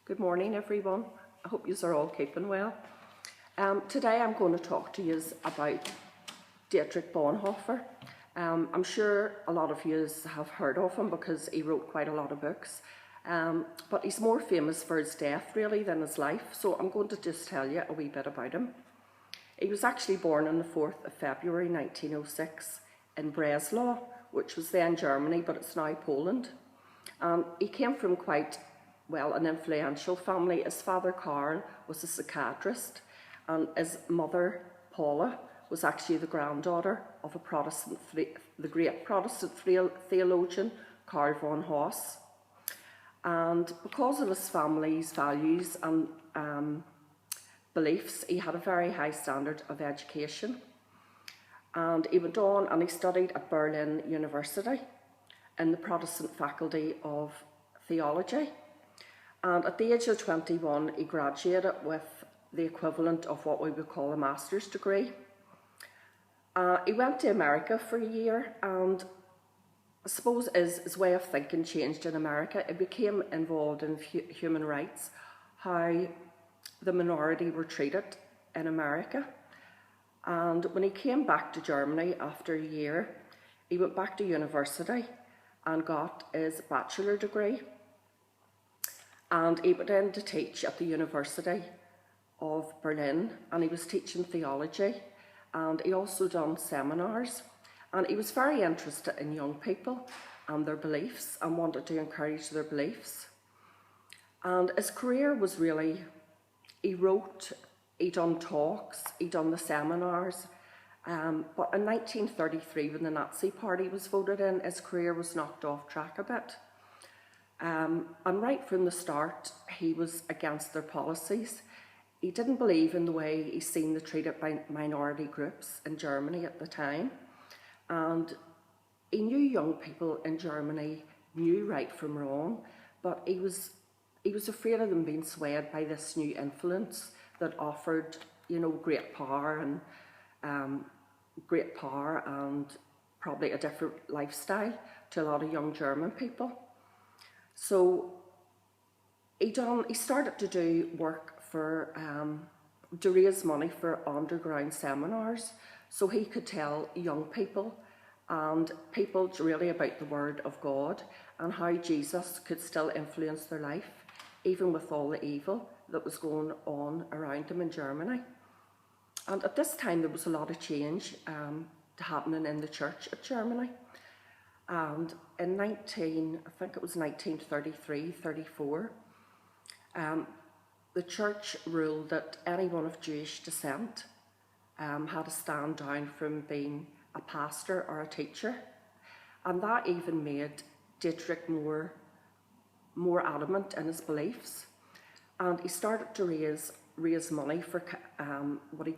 Good morning, everyone. I hope you are all keeping well. Today I'm going to talk to you about Dietrich Bonhoeffer. I'm sure a lot of you have heard of him because he wrote quite a lot of books. But he's more famous for his death, really, than his life. So I'm going to just tell you a wee bit about him. He was actually born on the 4th of February 1906 in Breslau, which was then Germany, but it's now Poland. He came from quite an influential family. His father, Carl, was a psychiatrist, and his mother, Paula, was actually the granddaughter of the great Protestant theologian, Karl von Haas. And because of his family's values and beliefs, he had a very high standard of education. And he went on and he studied at Berlin University in the Protestant faculty of theology. And at the age of 21, he graduated with the equivalent of what we would call a master's degree. He went to America for a year, and I suppose his way of thinking changed in America. He became involved in human rights, how the minority were treated in America. And when he came back to Germany after a year, he went back to university and got his bachelor degree. And he went in to teach at the University of Berlin, and he was teaching theology, and he also done seminars. And he was very interested in young people and their beliefs and wanted to encourage their beliefs. And his career was really, he wrote, he done talks, he done the seminars. But in 1933, when the Nazi Party was voted in, his career was knocked off track a bit. And right from the start, he was against their policies. He didn't believe in the way he seen the treated by minority groups in Germany at the time. And he knew young people in Germany knew right from wrong, but he was afraid of them being swayed by this new influence that offered, great power and probably a different lifestyle to a lot of young German people. So he started to do work to raise money for underground seminars, so he could tell young people and people really about the Word of God and how Jesus could still influence their life, even with all the evil that was going on around them in Germany. And at this time there was a lot of change happening in the church of Germany. And in 1933-34, the church ruled that anyone of Jewish descent had to stand down from being a pastor or a teacher. And that even made Dietrich more adamant in his beliefs. And he started to raise money for what they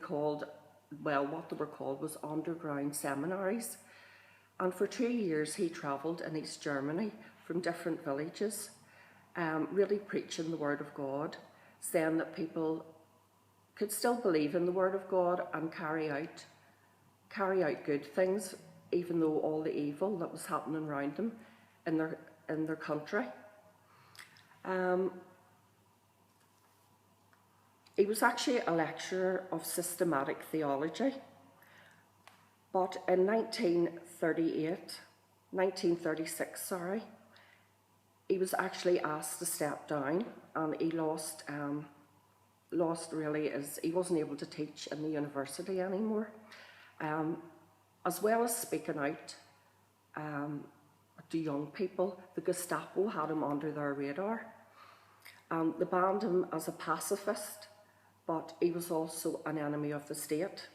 were called was underground seminaries. And for 2 years he travelled in East Germany from different villages, really preaching the Word of God, saying that people could still believe in the Word of God and carry out good things, even though all the evil that was happening around them in their country. He was actually a lecturer of systematic theology, but in 1936, he was actually asked to step down, and he lost really he wasn't able to teach in the university anymore. As well as speaking out to young people, the Gestapo had him under their radar. They banned him as a pacifist, but he was also an enemy of the state.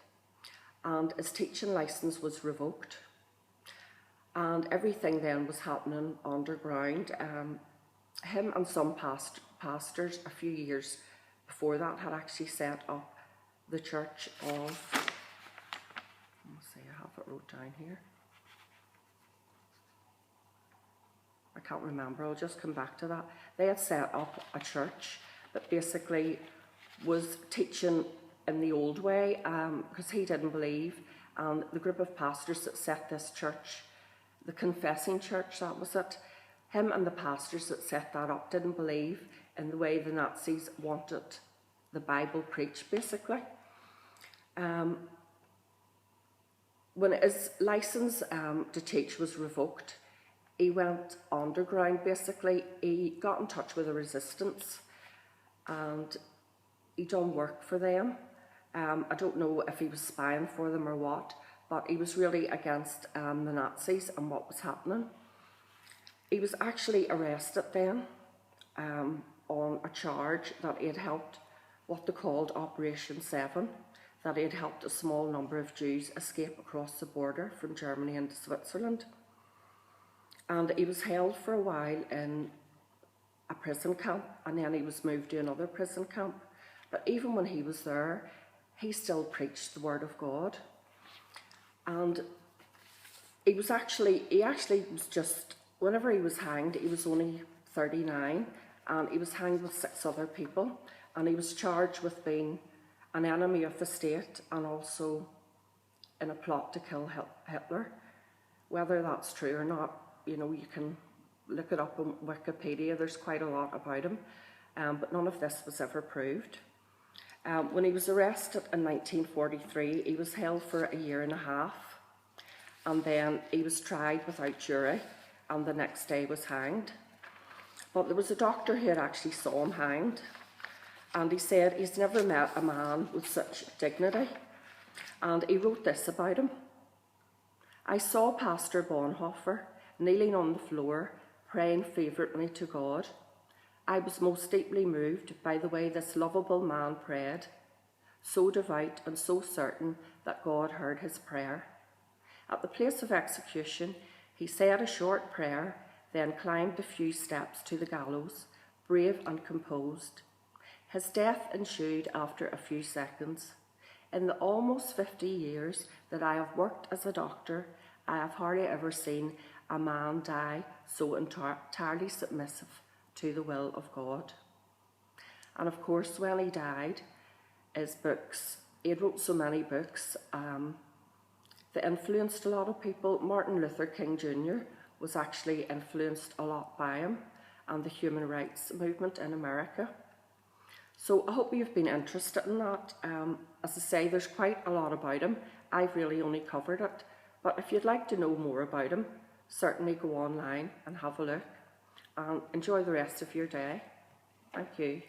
And his teaching licence was revoked. And everything then was happening underground. Him and some pastors a few years before that had actually set up the church of, let's see, I have it wrote down here. I can't remember, I'll just come back to that. They had set up a church that basically was teaching in the old way, because he didn't believe. And the group of pastors that set this church, the Confessing Church, that was it, Him and the pastors that set that up didn't believe in the way the Nazis wanted the Bible preached, basically. When his licence to teach was revoked, he went underground, basically. He got in touch with the resistance and he done work for them. I don't know if he was spying for them or what, but he was really against the Nazis and what was happening. He was actually arrested then on a charge that he had helped what they called Operation 7, that he had helped a small number of Jews escape across the border from Germany into Switzerland. And he was held for a while in a prison camp, and then he was moved to another prison camp. But even when he was there, he still preached the word of God. And he actually was just, whenever he was hanged, he was only 39, and he was hanged with 6 other people, and he was charged with being an enemy of the state and also in a plot to kill Hitler. Whether that's true or not, you know, you can look it up on Wikipedia. There's quite a lot about him, but none of this was ever proved. When he was arrested in 1943, he was held for a year and a half, and then he was tried without jury, and the next day was hanged. But there was a doctor who had actually saw him hanged, and he said he's never met a man with such dignity, and he wrote this about him. I saw Pastor Bonhoeffer kneeling on the floor, praying fervently to God. I was most deeply moved by the way this lovable man prayed, so devout and so certain that God heard his prayer. At the place of execution, he said a short prayer, then climbed a few steps to the gallows, brave and composed. His death ensued after a few seconds. In the almost 50 years that I have worked as a doctor, I have hardly ever seen a man die so entirely submissive to the will of God. And of course, when he died, his books, he had wrote so many books, that influenced a lot of people. Martin Luther King Jr. was actually influenced a lot by him and the human rights movement in America. So I hope you've been interested in that. As I say, there's quite a lot about him. I've really only covered it. But if you'd like to know more about him, certainly go online and have a look. And enjoy the rest of your day. Thank you.